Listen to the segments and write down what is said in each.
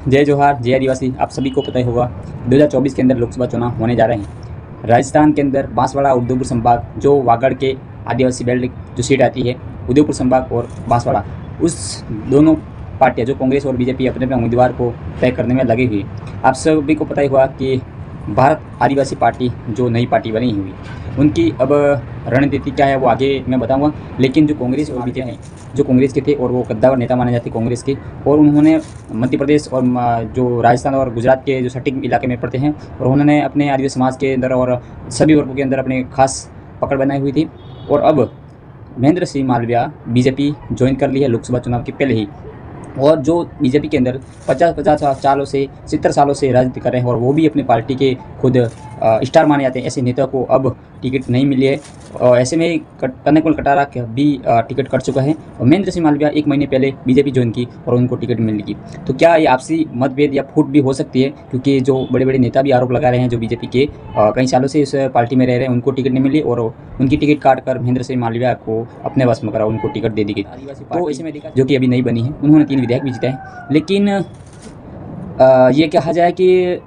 जय जोहार, जय आदिवासी। आप सभी को पता ही होगा 2024 के अंदर लोकसभा चुनाव होने जा रहे हैं। राजस्थान के अंदर बांसवाड़ा और उदयपुर संभाग, जो वागड़ के आदिवासी बेल्ट जो सीट आती है, उदयपुर संभाग और बांसवाड़ा, उस दोनों पार्टियां जो कांग्रेस और बीजेपी अपने अपने उम्मीदवार को तय करने में लगी हुई। आप सभी को पता ही हुआ कि भारत आदिवासी पार्टी जो नई पार्टी बनी हुई, उनकी अब रणनीति क्या है वो आगे मैं बताऊंगा। लेकिन जो कांग्रेस और बीजेपी हैं, जो कांग्रेस के थे और वो कद्दावर नेता माने जाते कांग्रेस के, और उन्होंने मध्य प्रदेश और जो राजस्थान और गुजरात के जो सटीक इलाके में पड़ते हैं, और उन्होंने अपने आदिवासी समाज के अंदर और सभी वर्गों के अंदर अपने खास पकड़ बनाई हुई थी। और अब महेंद्र सिंह मालविया बीजेपी ज्वाइन कर ली है लोकसभा चुनाव के पहले ही। और जो बीजेपी के अंदर 50 सालों से 70 सालों से राजनीति कर रहे हैं, और वो भी अपने पार्टी के खुद स्टार माने जाते हैं, ऐसे नेता को अब टिकट नहीं मिली है। और ऐसे में कनकमल कटारा भी टिकट कट चुका है, और महेंद्र सिंह मालविया 1 महीने पहले बीजेपी ज्वाइन की और उनको टिकट मिल गई। तो क्या ये आपसी मतभेद या फूट भी हो सकती है? क्योंकि जो बड़े बड़े नेता भी आरोप लगा रहे हैं, जो बीजेपी के कई सालों से इस पार्टी में रह रहे हैं, उनको टिकट नहीं मिली और उनकी टिकट काट कर महेंद्र सिंह मालविया को अपने वश में करा, उनको टिकट दे दी गई। तो ऐसे में देखा, जो कि अभी नई बनी है, उन्होंने 3 विधायक भी जीता है। लेकिन ये कहा जाए कि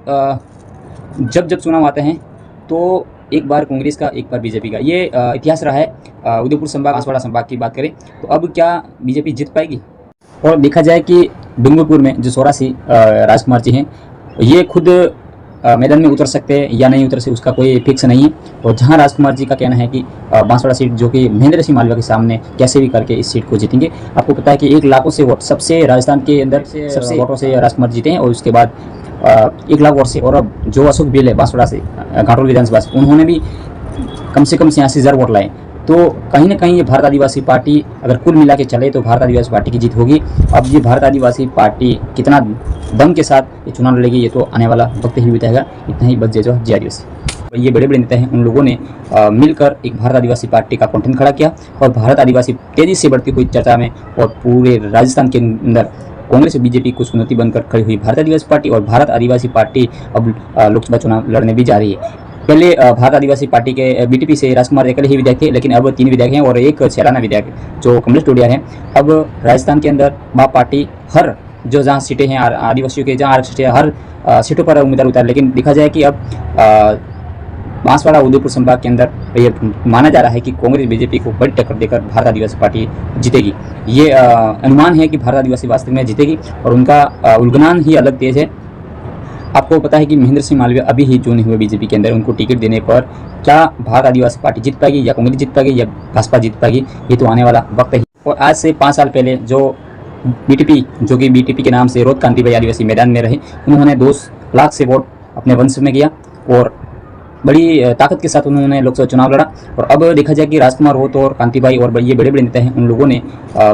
जब जब चुनाव आते हैं तो एक बार कांग्रेस का, एक बार बीजेपी का, ये इतिहास रहा है। उदयपुर संभाग, बांसवाड़ा संभाग की बात करें तो अब क्या बीजेपी जीत पाएगी? और देखा जाए कि डूंगरपुर में जो सोरासी राजकुमार जी हैं, ये खुद मैदान में उतर सकते हैं या नहीं उतर सकते, उसका कोई फिक्स नहीं है। और जहां राजकुमार जी का कहना है कि बांसवाड़ा सीट जो कि महेंद्र सिंह मालविया के सामने कैसे भी करके इस सीट को जीतेंगे। आपको पता है कि 1 लाखों से वोट सबसे राजस्थान के अंदर सबसे वोटों से राजकुमार जीते हैं, और उसके बाद 1 लाख वोट से। और अब जो अशोक बिल है बांसवाड़ा से, घाटोल विधानसभा से, उन्होंने भी कम से कम 86,000 वोट लाए। तो कहीं ना कहीं ये भारत आदिवासी पार्टी अगर कुल मिला के चले तो भारत आदिवासी पार्टी की जीत होगी। अब ये भारत आदिवासी पार्टी कितना दम के साथ ये चुनाव लड़ेगी, ये तो आने वाला वक्त ही बताएगा। इतना ही बच जो जय आदिवासी। ये बड़े बड़े नेता हैं, उन लोगों ने मिलकर एक भारत आदिवासी पार्टी का कंठन खड़ा किया, और भारत आदिवासी तेजी से बढ़ती हुई चर्चा में और पूरे राजस्थान के अंदर कांग्रेस और बीजेपी को चुनौती बनकर खड़ी हुई भारत आदिवासी पार्टी। और भारत आदिवासी पार्टी अब लोकसभा चुनाव लड़ने भी जा रही है। पहले भारत आदिवासी पार्टी के बीटीपी से राजकुमार अकेले ही विधायक थे, लेकिन अब 3 विधायक हैं और एक सैलाना विधायक जो कमलेश टोडिया हैं। अब राजस्थान के अंदर बाप पार्टी हर जो जहाँ सीटें हैं आदिवासियों के, जहाँ आरक्षित है, हर सीटों पर उम्मीदवार उतार। लेकिन देखा जाए कि अब बांसवाड़ा उदयपुर संभाग के अंदर ये माना जा रहा है कि कांग्रेस बीजेपी को बड़ी टक्कर देकर भारत आदिवासी पार्टी जीतेगी। ये अनुमान है कि भारत आदिवासी वास्तव में जीतेगी, और उनका उलगनान ही अलग तेज है। आपको पता है कि महेंद्र सिंह मालविया अभी ही चुने हुए बीजेपी के अंदर, उनको टिकट देने पर क्या भारत आदिवासी पार्टी जीत पाएगी, या कांग्रेस जीत पाएगी, या भाजपा जीत पाएगी, ये तो आने वाला वक्त ही। और आज से 5 साल पहले जो बीटीपी, जो कि बीटीपी के नाम से रोत कांतिभाई आदिवासी मैदान में रहे, उन्होंने 2 लाख से वोट अपने वंश में किया और बड़ी ताकत के साथ उन्होंने लोकसभा चुनाव लड़ा। और अब देखा जाए कि राजकुमार रोत और कांतिभाई और ये बड़े बड़े नेता हैं, उन लोगों ने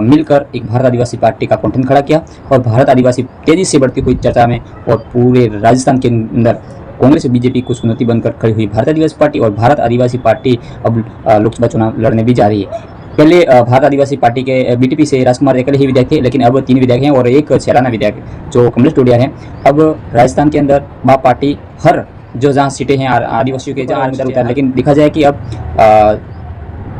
मिलकर एक भारत आदिवासी पार्टी का कंठन खड़ा किया, और भारत आदिवासी तेजी से बढ़ती हुई चर्चा में और पूरे राजस्थान के अंदर कांग्रेस और बीजेपी को चुनौती बनकर खड़ी हुई भारत आदिवासी पार्टी। और भारत आदिवासी पार्टी अब लोकसभा चुनाव लड़ने भी जा रही है। पहले भारत आदिवासी पार्टी के बीटीपी से राजकुमार अकेले ही विधायक थे, लेकिन अब 3 विधायक हैं और एक सैलाना विधायक जो कमलेश टोडिया हैं। अब राजस्थान के अंदर बाप पार्टी हर जो जहाँ सीटें हैं आदिवासियों के, जहाँ उतार। लेकिन देखा जाए कि अब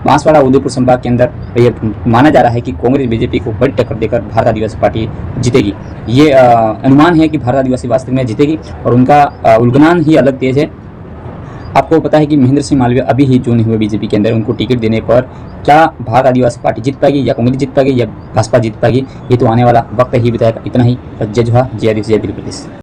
बांसवाड़ा उदयपुर संभाग के अंदर ये माना जा रहा है कि कांग्रेस बीजेपी को बड़ी टक्कर देकर भारत आदिवासी पार्टी जीतेगी। ये अनुमान है कि भारत आदिवासी वास्तव में जीतेगी, और उनका उलगनान ही अलग तेज है। आपको पता है कि महेंद्र सिंह मालविया अभी ही चुने हुए बीजेपी के अंदर, उनको टिकट देने पर क्या भारत आदिवासी पार्टी जीत पाएगी, या कांग्रेस जीत पाएगी, या भाजपा जीत पाएगी, ये तो आने वाला वक्त ही बताएगा। इतना ही। जय जोहार, जय आदिवासी, जय दिल्ली प्रदेश।